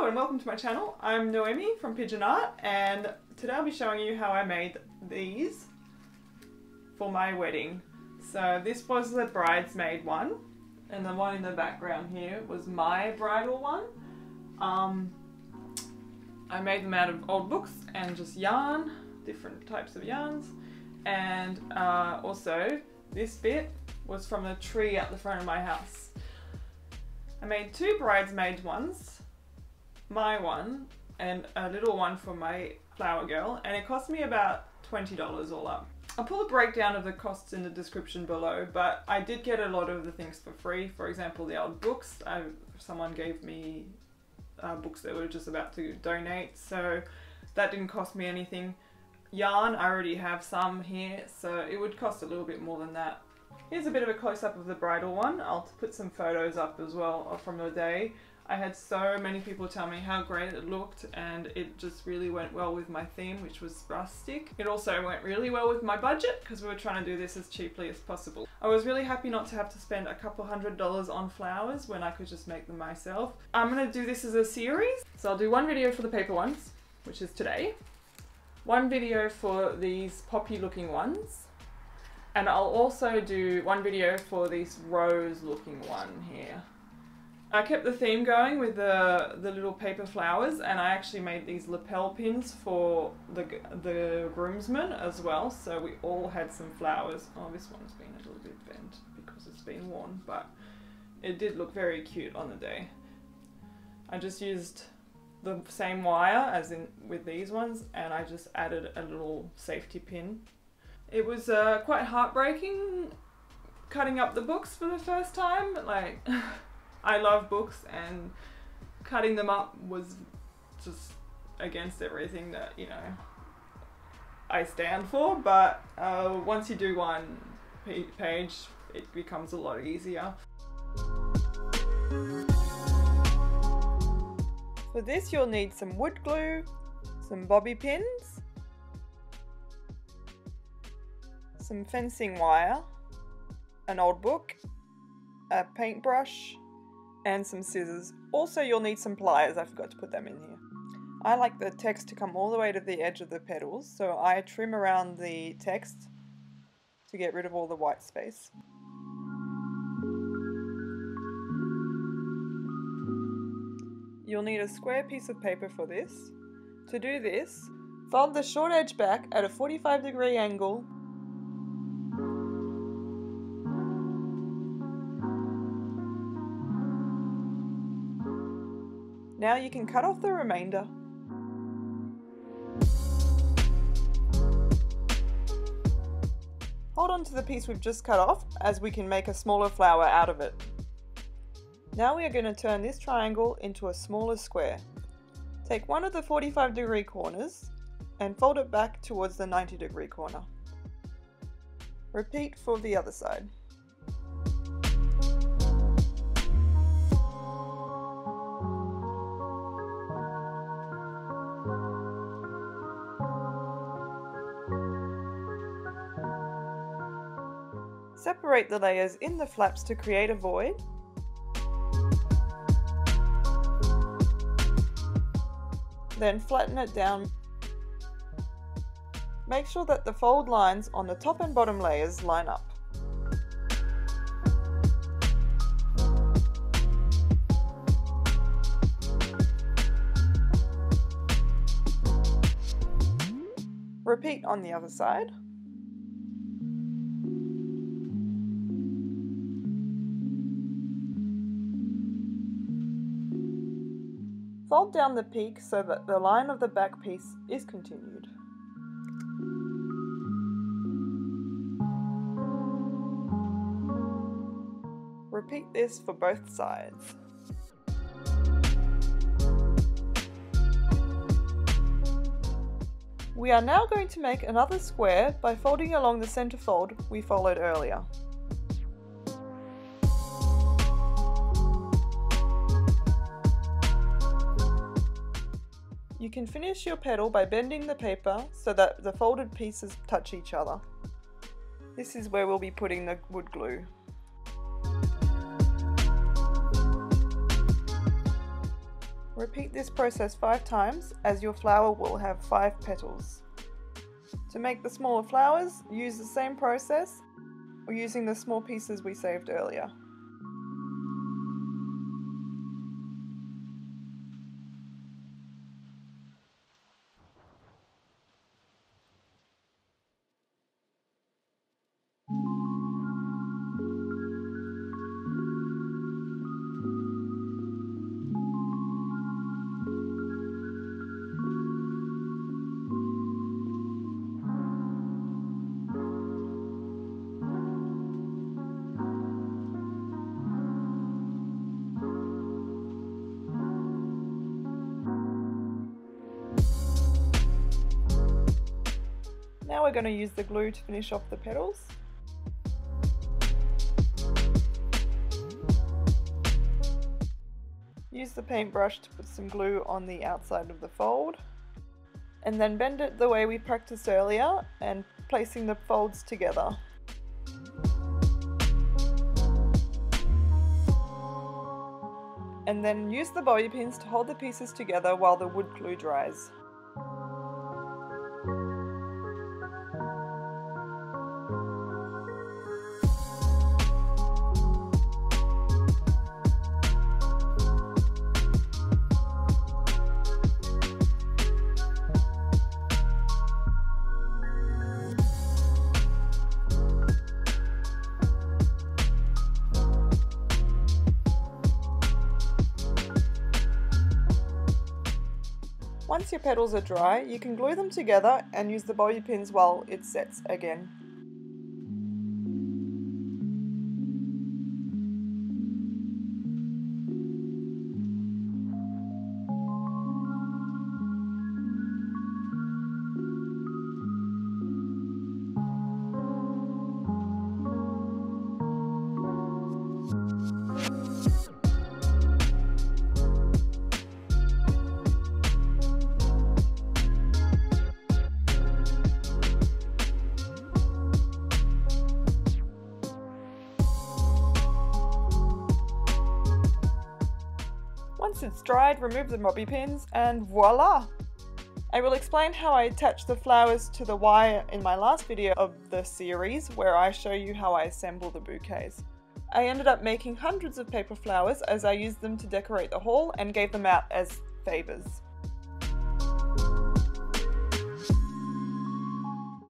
and welcome to my channel. I'm Noemi from Pigeon Art, and today I'll be showing you how I made these for my wedding. So this was the bridesmaid one, and the one in the background here was my bridal one. I made them out of old books and just yarn, different types of yarns, and also this bit was from a tree at the front of my house. I made two bridesmaid ones, my one and a little one for my flower girl, and it cost me about $20 all up. I'll put a breakdown of the costs in the description below, but I did get a lot of the things for free. For example, the old books, someone gave me books that were just about to donate, so that didn't cost me anything. Yarn, I already have some here, so it would cost a little bit more than that. Here's a bit of a close-up of the bridal one. I'll put some photos up as well from the day. I had so many people tell me how great it looked, and it just really went well with my theme, which was rustic. It also went really well with my budget because we were trying to do this as cheaply as possible. I was really happy not to have to spend a couple $100 on flowers when I could just make them myself. I'm going to do this as a series, so I'll do one video for the paper ones, which is today, one video for these poppy looking ones, and I'll also do one video for this rose looking one here. I kept the theme going with the little paper flowers, and I actually made these lapel pins for the groomsmen as well, so we all had some flowers. Oh, this one's been a little bit bent because it's been worn, but it did look very cute on the day. I just used the same wire as in with these ones, and I just added a little safety pin. It was quite heartbreaking cutting up the books for the first time. Like, I love books, and cutting them up was just against everything that, you know, I stand for, but once you do one page, it becomes a lot easier. For this you'll need some wood glue, some bobby pins, some fencing wire, an old book, a paintbrush, and some scissors. Also you'll need some pliers, I forgot to put them in here. I like the text to come all the way to the edge of the petals, so I trim around the text to get rid of all the white space. You'll need a square piece of paper for this. To do this, fold the short edge back at a 45-degree angle . Now you can cut off the remainder. Hold on to the piece we've just cut off, as we can make a smaller flower out of it. Now we are going to turn this triangle into a smaller square. Take one of the 45-degree corners and fold it back towards the 90-degree corner. Repeat for the other side. Separate the layers in the flaps to create a void. Then flatten it down. Make sure that the fold lines on the top and bottom layers line up. Repeat on the other side. Fold down the peak so that the line of the back piece is continued. Repeat this for both sides. We are now going to make another square by folding along the center fold we followed earlier. You can finish your petal by bending the paper so that the folded pieces touch each other. This is where we'll be putting the wood glue. Repeat this process 5 times as your flower will have 5 petals. To make the smaller flowers, use the same process or using the small pieces we saved earlier. Now we're going to use the glue to finish off the petals. Use the paintbrush to put some glue on the outside of the fold, and then bend it the way we practiced earlier and placing the folds together. And then use the bobby pins to hold the pieces together while the wood glue dries. Once your petals are dry, you can glue them together and use the bobby pins while it sets again. Once it's dried, remove the bobby pins and voila! I will explain how I attach the flowers to the wire in my last video of the series, where I show you how I assemble the bouquets. I ended up making hundreds of paper flowers as I used them to decorate the hall and gave them out as favours.